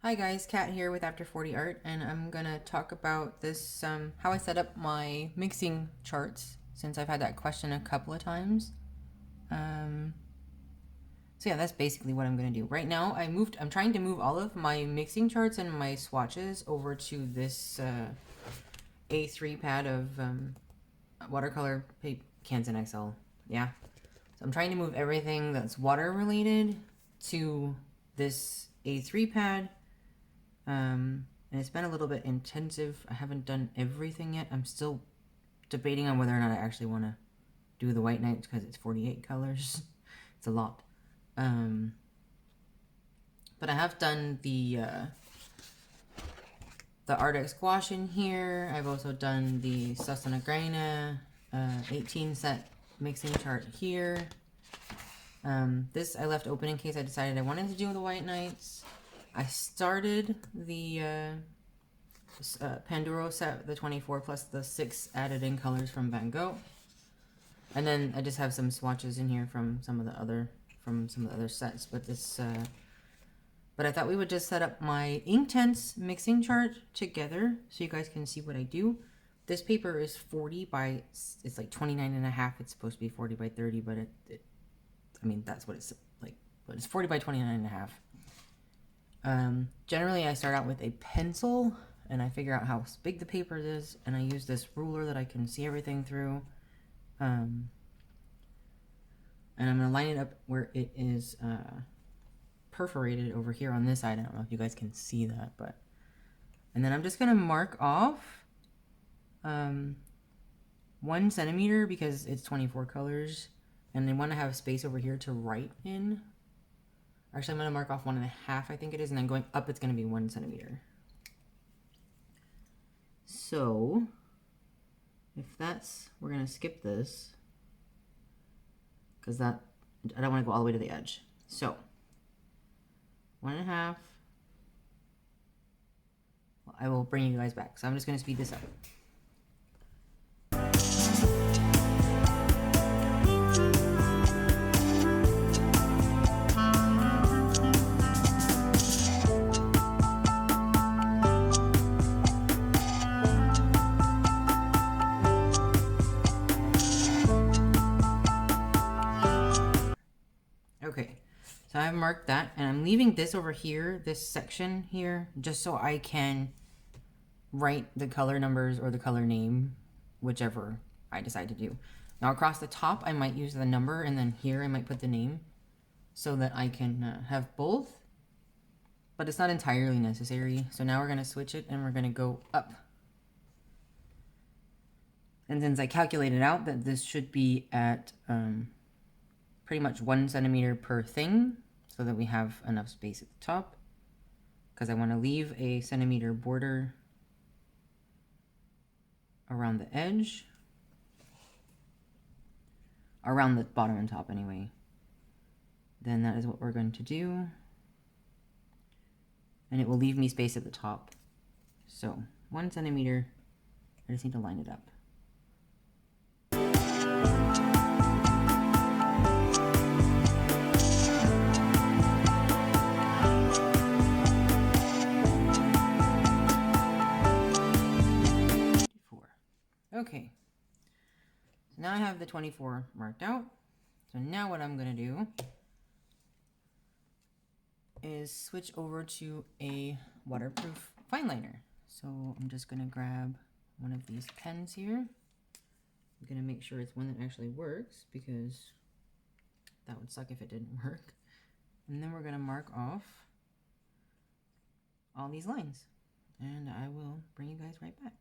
Hi guys, Kat here with After 40 Art, and I'm gonna talk about this, how I set up my mixing charts, since I've had that question a couple of times. So yeah, that's basically what I'm gonna do. Right now, I'm trying to move all of my mixing charts and my swatches over to this A3 pad of watercolor Canson XL. Yeah. So I'm trying to move everything that's water related to this A3 pad. And it's been a little bit intensive. I haven't done everything yet. I'm still debating on whether or not I actually want to do the white nights because it's 48 colors. It's a lot. But I have done the Arctic Squash in here. I've also done the Sasanagrena 18 set mixing chart here. This I left open in case I decided I wanted to do the white nights. I started the Panduro set, the 24 plus the 6 added in colors from Van Gogh, and then I just have some swatches in here from some of the other sets. But this, but I thought we would just set up my Inktense mixing chart together so you guys can see what I do. This paper is 40 by, it's like 29 and a half. It's supposed to be 40 by 30, but I mean, that's what it's like, but it's 40 by 29 and a half. Generally I start out with a pencil and I figure out how big the paper is, and I use this ruler that I can see everything through. And I'm going to line it up where it is perforated over here on this side. I don't know if you guys can see that, but, and then I'm just going to mark off 1 centimeter because it's 24 colors, and I want to have space over here to write in. Actually, I'm going to mark off 1.5, I think it is, and then going up, it's going to be 1 centimeter. So, if that's, we're going to skip this, because that, I don't want to go all the way to the edge. So, 1.5, well, I will bring you guys back. So I'm just going to speed this up. Okay, so I've marked that, and I'm leaving this over here, this section here, just so I can write the color numbers or the color name, whichever I decide to do. Now across the top, I might use the number, and then here I might put the name so that I can have both, but it's not entirely necessary. So now we're going to switch it and we're going to go up. And since I calculated out that this should be at pretty much 1 centimeter per thing, so that we have enough space at the top, because I want to leave a centimeter border around the edge, around the bottom and top anyway. Then that is what we're going to do, and it will leave me space at the top. So 1 centimeter, I just need to line it up. Okay, so now I have the 24 marked out. So now what I'm going to do is switch over to a waterproof fine liner. So I'm just going to grab one of these pens here. I'm going to make sure it's one that actually works, because that would suck if it didn't work. And then we're going to mark off all these lines, and I will bring you guys right back.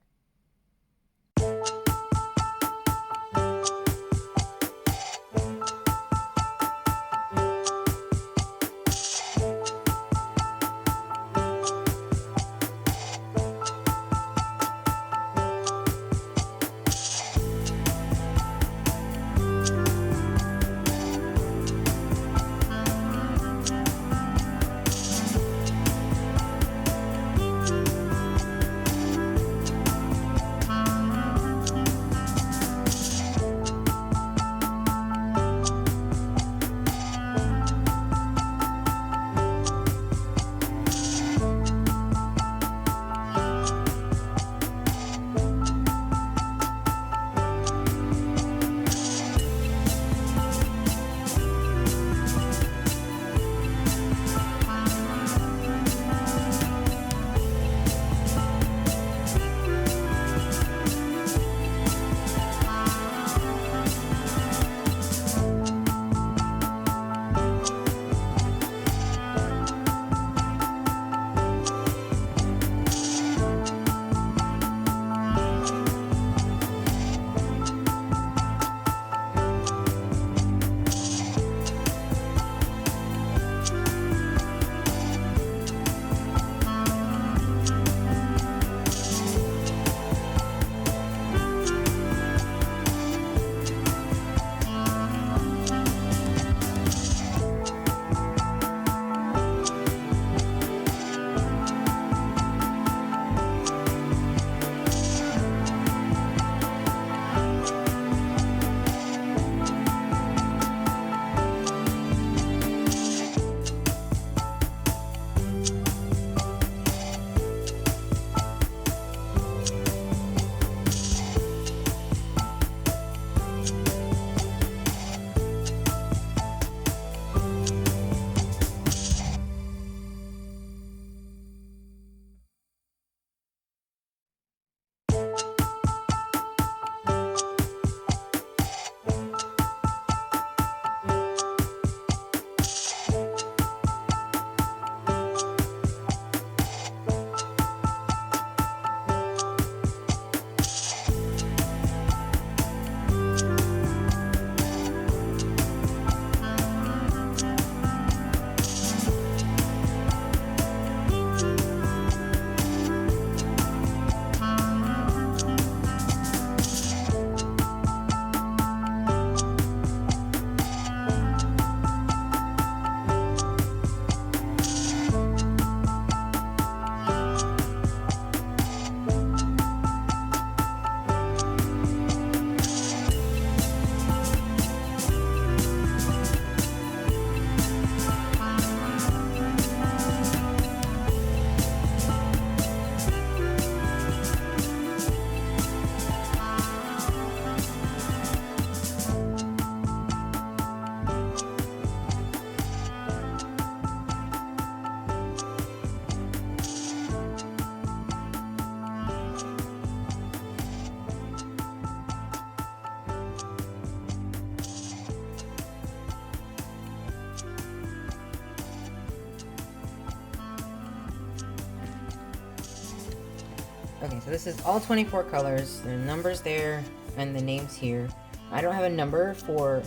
Okay, so this is all 24 colors. There are numbers there and the names here. I don't have a number for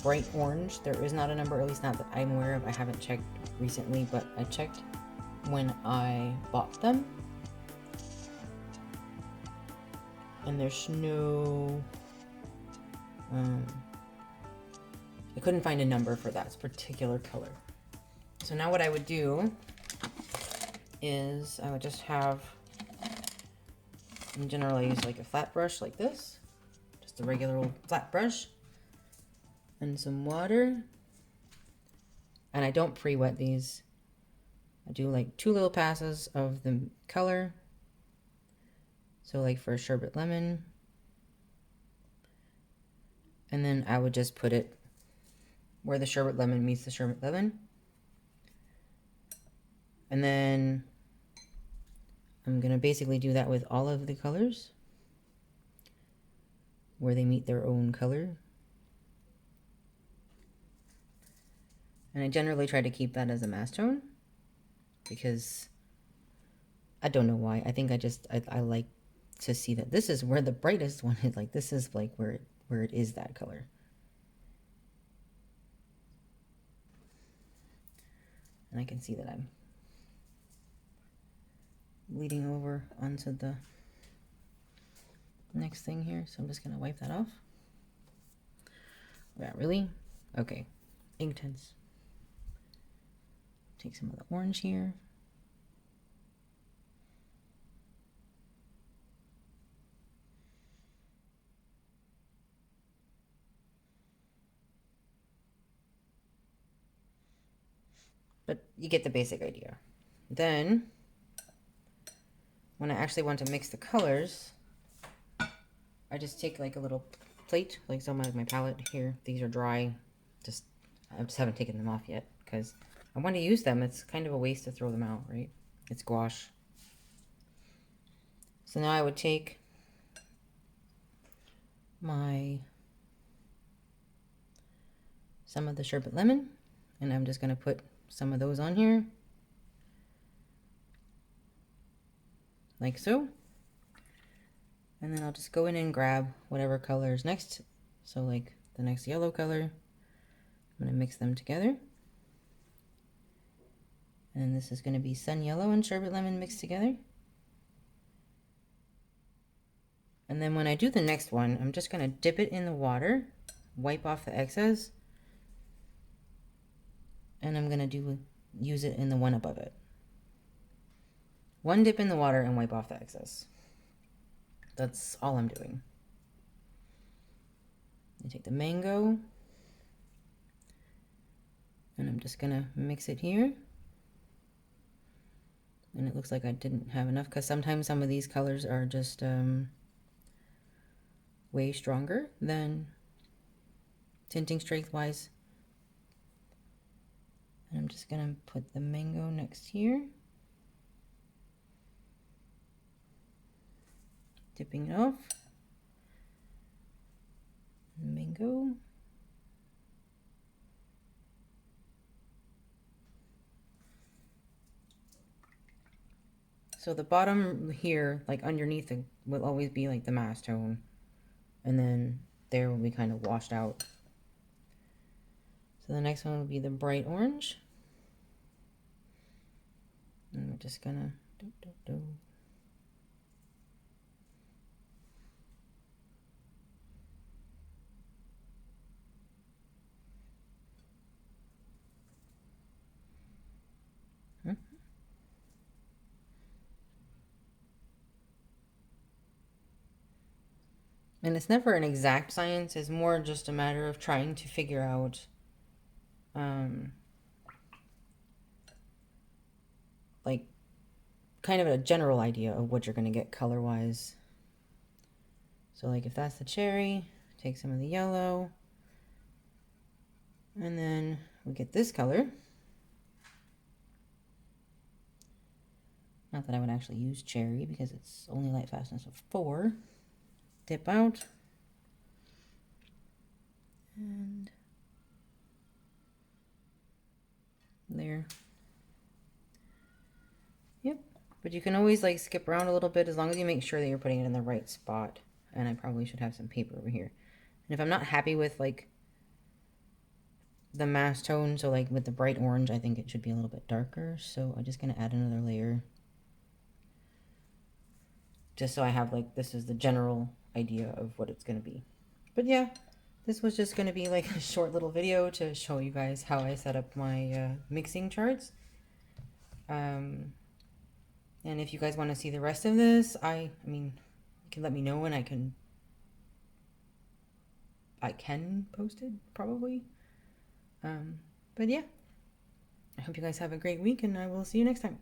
bright orange. There is not a number, at least not that I'm aware of. I haven't checked recently, but I checked when I bought them. And there's no... I couldn't find a number for that particular color. So now what I would do is I would just have... In general, I use like a flat brush like this. Just a regular old flat brush. And some water. And I don't pre-wet these. I do like 2 little passes of the color. So like for sherbet lemon. And then I would just put it where the sherbet lemon meets the sherbet lemon. And then I'm gonna basically do that with all of the colors where they meet their own color. And I generally try to keep that as a mass tone because I don't know why. I think I like to see that this is where the brightest one is. Like this is like where it is that color. And I can see that I'm bleeding over onto the next thing here. So I'm just gonna wipe that off. Yeah, really? Okay, Inktense. Take some of the orange here. But you get the basic idea. Then, when I actually want to mix the colors, I just take like a little plate, like some of my palette here. These are dry. I just haven't taken them off yet because I want to use them. It's kind of a waste to throw them out, right? It's gouache. So now I would take some of the sherbet lemon, and I'm just going to put some of those on here. Like so. And then I'll just go in and grab whatever color is next. So like the next yellow color, I'm going to mix them together. And this is going to be sun yellow and sherbet lemon mixed together. And then when I do the next one, I'm just going to dip it in the water, wipe off the excess, and I'm going to use it in the one above it. One dip in the water and wipe off the excess. That's all I'm doing. I take the mango, and I'm just going to mix it here. And it looks like I didn't have enough because sometimes some of these colors are just way stronger than tinting strength wise. And I'm just gonna put the mango next here, dipping it off. Mango. So the bottom here, like underneath it, will always be like the mass tone. And then there will be kind of washed out. So the next one will be the bright orange. And we're just gonna do. And it's never an exact science, it's more just a matter of trying to figure out like kind of a general idea of what you're going to get color wise. So like if that's the cherry, take some of the yellow, and then we get this color. Not that I would actually use cherry because it's only light fastness of 4. Dip out. And there. Yep. But you can always like skip around a little bit as long as you make sure that you're putting it in the right spot. And I probably should have some paper over here. And if I'm not happy with like the mass tone, so like with the bright orange, I think it should be a little bit darker. So I'm just going to add another layer. Just so I have like, this is the general idea of what it's going to be. But yeah, this was just going to be like a short little video to show you guys how I set up my mixing charts. And if you guys want to see the rest of this, I mean, you can let me know and I can post it probably. But yeah, I hope you guys have a great week and I will see you next time.